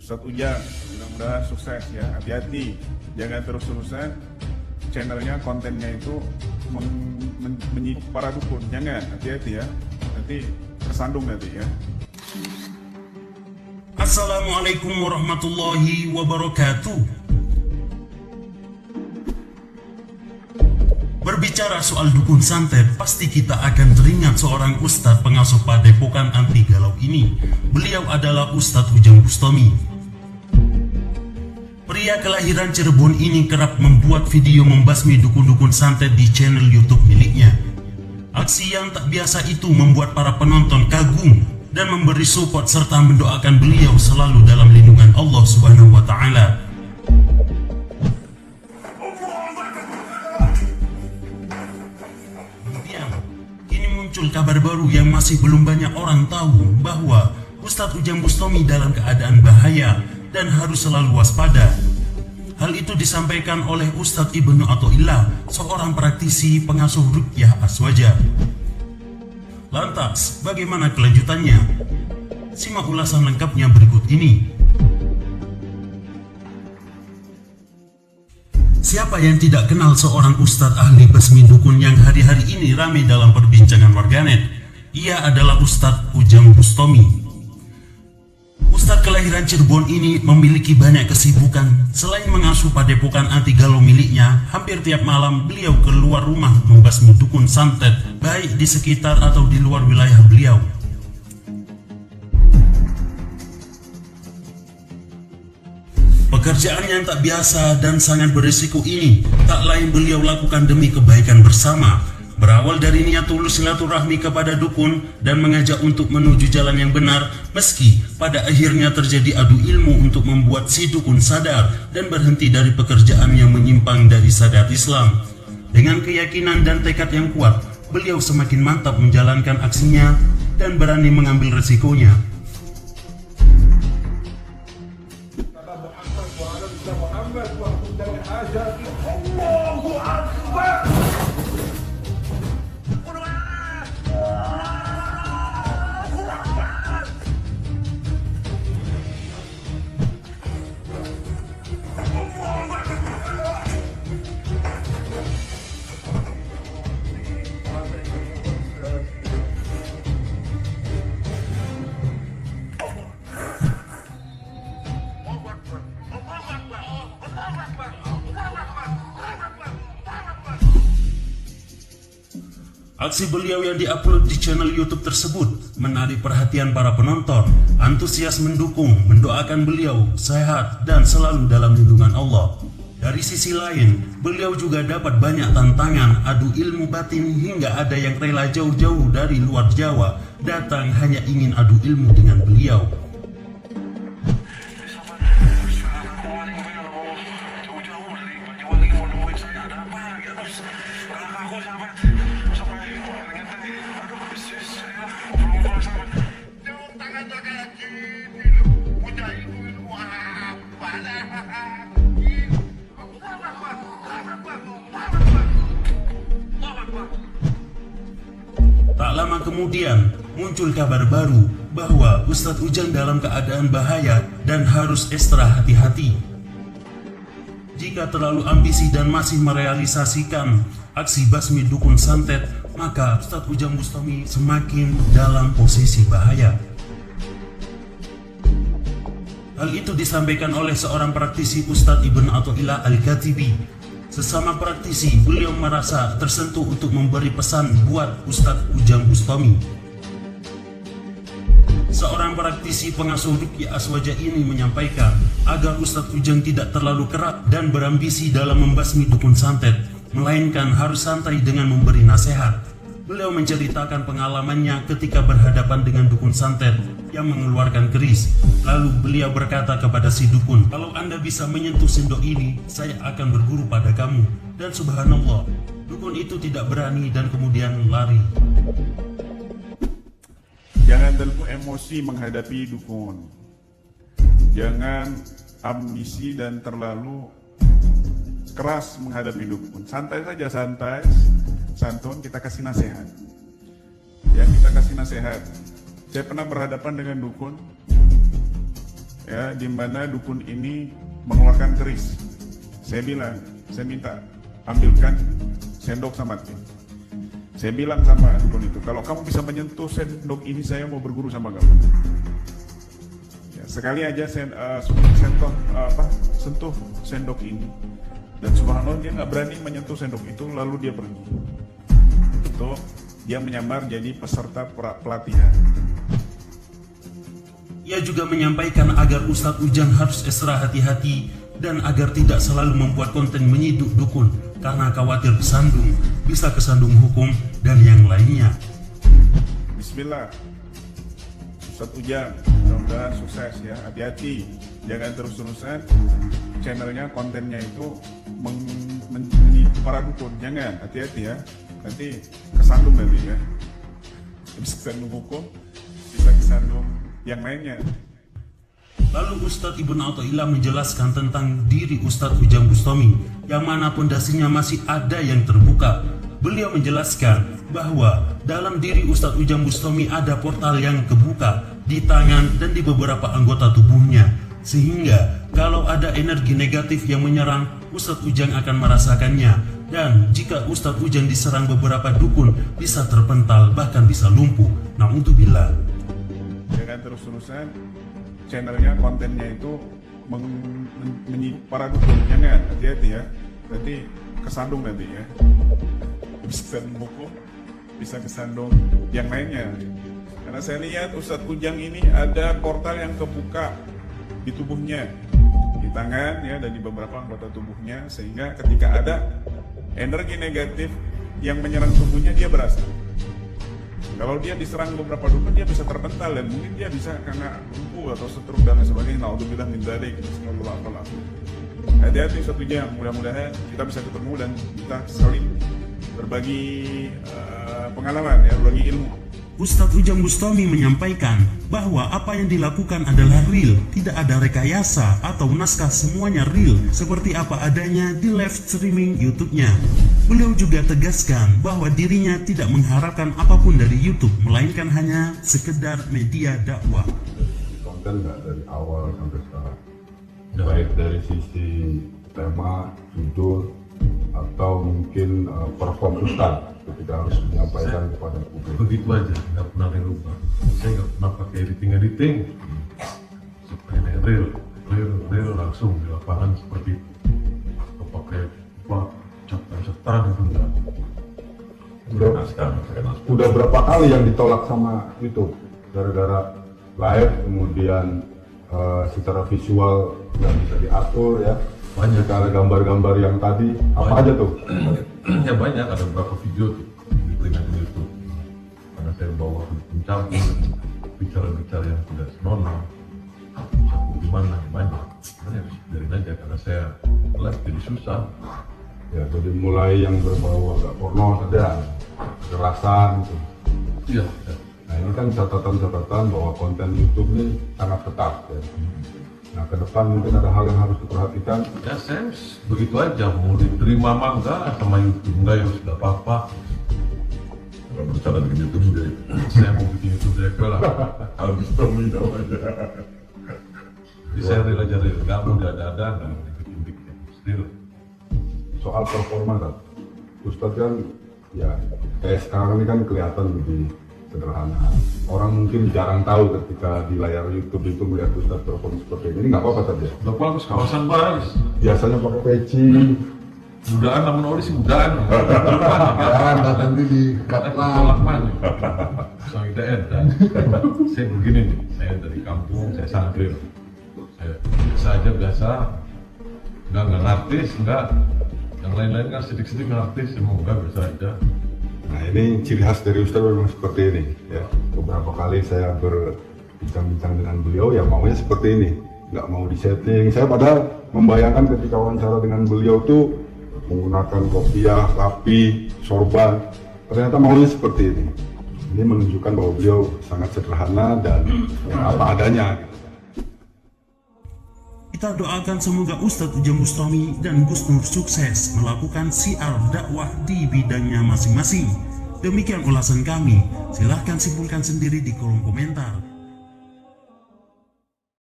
Ustadz Ujang, mudah-mudahan sukses ya. Hati-hati, jangan terus-terusan channelnya, kontennya itu menyidik para dukun. Jangan, hati-hati ya. Nanti tersandung nanti ya. Assalamualaikum warahmatullahi wabarakatuh. Berbicara soal dukun santet, pasti kita akan teringat seorang ustadz pengasuh padepokan anti galau ini. Beliau adalah Ustadz Ujang Bustami. Pria kelahiran Cirebon ini kerap membuat video membasmi dukun-dukun santet di channel YouTube miliknya. Aksi yang tak biasa itu membuat para penonton kagum dan memberi support serta mendoakan beliau selalu dalam lindungan Allah Subhanahu wa Ta'ala. Kini muncul kabar baru yang masih belum banyak orang tahu, bahwa Ustadz Ujang Bustami dalam keadaan bahaya dan harus selalu waspada. Hal itu disampaikan oleh Ustadz Ibnu Athaillah, seorang praktisi pengasuh ruqyah aswaja. Lantas, bagaimana kelanjutannya? Simak ulasan lengkapnya berikut ini. Siapa yang tidak kenal seorang ustadz ahli basmi dukun yang hari-hari ini ramai dalam perbincangan warganet? Ia adalah Ustadz Ujang Bustami. Ustadz kelahiran Cirebon ini memiliki banyak kesibukan. Selain mengasuh padepokan anti galau miliknya, hampir tiap malam beliau keluar rumah membasmi dukun santet, baik di sekitar atau di luar wilayah beliau. Pekerjaan yang tak biasa dan sangat berisiko ini tak lain beliau lakukan demi kebaikan bersama. Berawal dari niat tulus silaturahmi kepada dukun dan mengajak untuk menuju jalan yang benar, meski pada akhirnya terjadi adu ilmu untuk membuat si dukun sadar dan berhenti dari pekerjaan yang menyimpang dari syariat Islam. Dengan keyakinan dan tekad yang kuat, beliau semakin mantap menjalankan aksinya dan berani mengambil resikonya. Aksi beliau yang diupload di channel YouTube tersebut menarik perhatian para penonton. Antusias mendukung, mendoakan beliau sehat dan selalu dalam lindungan Allah. Dari sisi lain, beliau juga dapat banyak tantangan, adu ilmu batin, hingga ada yang rela jauh-jauh dari luar Jawa datang hanya ingin adu ilmu dengan beliau. Tak lama kemudian, muncul kabar baru bahwa Ustadz Ujang dalam keadaan bahaya dan harus ekstra hati-hati. Jika terlalu ambisi dan masih merealisasikan aksi basmi dukun santet, maka Ustadz Ujang Bustami semakin dalam posisi bahaya. Hal itu disampaikan oleh seorang praktisi Ustadz Ibnu Athaillah Al-Katibi. Sesama praktisi, beliau merasa tersentuh untuk memberi pesan buat Ustadz Ujang Bustami. Seorang praktisi pengasuh ruqyah aswaja ini menyampaikan agar Ustadz Ujang tidak terlalu keras dan berambisi dalam membasmi dukun santet, melainkan harus santai dengan memberi nasihat. Beliau menceritakan pengalamannya ketika berhadapan dengan dukun santet yang mengeluarkan keris. Lalu beliau berkata kepada si dukun, "Kalau Anda bisa menyentuh sendok ini, saya akan berguru pada kamu." Dan subhanallah, dukun itu tidak berani dan kemudian lari. Jangan terlalu emosi menghadapi dukun. Jangan ambisi dan terlalu keras menghadapi dukun. Santai saja, santai, santun, kita kasih nasihat. Ya, kita kasih nasihat. Saya pernah berhadapan dengan dukun. ya, di mana dukun ini mengeluarkan keris. Saya bilang, saya minta ambilkan sendok sama tim. Saya bilang sama dukun itu, kalau kamu bisa menyentuh sendok ini, saya mau berguru sama kamu. Ya, sekali aja sentuh sendok ini, dan subhanallah dia nggak berani menyentuh sendok itu, lalu dia pergi. Itu dia menyamar jadi peserta pelatihan. Ia juga menyampaikan agar Ustadz Ujang harus ekstra hati-hati dan agar tidak selalu membuat konten menyiduk dukun karena khawatir bisa kesandung hukum dan yang lainnya. Bismillah, Ustadz Ujang, mudah-mudahan sukses ya. Hati-hati, jangan terus-terusan channelnya, kontennya itu para dukun. Jangan, hati-hati ya. Nanti kesandung nanti ya. Bisa kesandung hukum, bisa kesandung yang lainnya. Lalu Ustadz Ibnu Athaillah menjelaskan tentang diri Ustadz Ujang Bustami yang mana pondasinya masih ada yang terbuka. Beliau menjelaskan bahwa dalam diri Ustadz Ujang Bustami ada portal yang kebuka di tangan dan di beberapa anggota tubuhnya, sehingga kalau ada energi negatif yang menyerang, Ustadz Ujang akan merasakannya, dan jika Ustadz Ujang diserang beberapa dukun bisa terpental bahkan bisa lumpuh. Na'udzubillah. Jangan terus-terusan channelnya, kontennya itu para dukun. Jangan, hati-hati ya. Nanti kesandung nanti ya. Bisa kesandung hukum, bisa kesandung yang lainnya. Karena saya lihat Ustadz Ujang ini ada portal yang kebuka di tubuhnya, di tangan ya, dan di beberapa anggota tubuhnya, sehingga ketika ada energi negatif yang menyerang tubuhnya, dia berasa. Kalau dia diserang beberapa dukun, dia bisa terpental dan mungkin dia bisa kena lumpuh atau stroke dan lain sebagainya. Naudzubillah min dzalik. Bismillahirrahmanirrahim. Hati-hati Ustadz Ujang, mudah-mudahan kita bisa ketemu dan kita saling berbagi pengalaman ya, berbagi ilmu. Ustadz Ujang Bustami menyampaikan bahwa apa yang dilakukan adalah real, tidak ada rekayasa atau naskah, semuanya real seperti apa adanya di live streaming YouTube-nya. Beliau juga tegaskan bahwa dirinya tidak mengharapkan apapun dari YouTube, melainkan hanya sekedar media dakwah. Konten nggak dari awal sampai sekarang, baik dari sisi tema, judul, atau mungkin perform Ustaz ketika harus menyampaikan kepada publik. Begitu aja, nggak pernah dirubah. Saya nggak pernah pakai editing supaya real langsung di lapangan seperti itu. Atau pakai catatan itu enggak. Udah berapa kali yang ditolak sama YouTube gara-gara live, kemudian secara visual nggak bisa diatur ya. Banyak. Secara gambar-gambar yang tadi apa aja tuh? Ya banyak, ada beberapa video tuh di YouTube. Karena saya bawa pencampur, bicara-bicara yang tidak senonoh, gimana banyak. Sebenarnya biarin aja karena saya live jadi susah. Ya, jadi mulai yang berbau agak porno ada, kekerasan gitu. Iya. Nah ini kan catatan-catatan bahwa konten YouTube ini sangat ketat ya. Nah ke depan mungkin ada hal yang harus diperhatikan. Ya saya begitu aja, mau diterima mah enggak sama YouTube, enggak ya sudah apa-apa. Kalau berbicara dengan YouTube jadi saya mau bikin YouTube direktur lah. Harus terminal aja. Jadi saya real aja, nggak mau ada-ada, nggak mau bikin-bikin. Still. Soal performa kan, Ustadz kan ya kayak sekarang ini kan kelihatan lebih sederhana. Orang mungkin jarang tahu ketika di layar YouTube itu melihat Ustadz perform seperti ini. Ini nggak apa-apa tadi ya. Udah bagus, kawasan bagus. Biasanya pakai peci. Budaan namun oli sih budaan. Kan nanti di Tolak mana? Sang IDN kan. Saya begini nih, saya dari kampung, saya santri. Saya biasa, nggak ngartis, nggak. Yang lain-lain kan sedikit-sedikit ngartis, semoga biasa aja. Nah ini ciri khas dari Ustadz memang seperti ini ya. Beberapa kali saya berbincang-bincang dengan beliau ya maunya seperti ini, nggak mau disetting. Saya padahal membayangkan ketika wawancara dengan beliau tuh menggunakan kopiah, rapi, sorban. Ternyata maunya seperti ini. Ini menunjukkan bahwa beliau sangat sederhana dan ya, apa adanya. Kita doakan semoga Ustadz Ujang Bustami dan Gus Nur sukses melakukan siar dakwah di bidangnya masing-masing. Demikian ulasan kami, silahkan simpulkan sendiri di kolom komentar.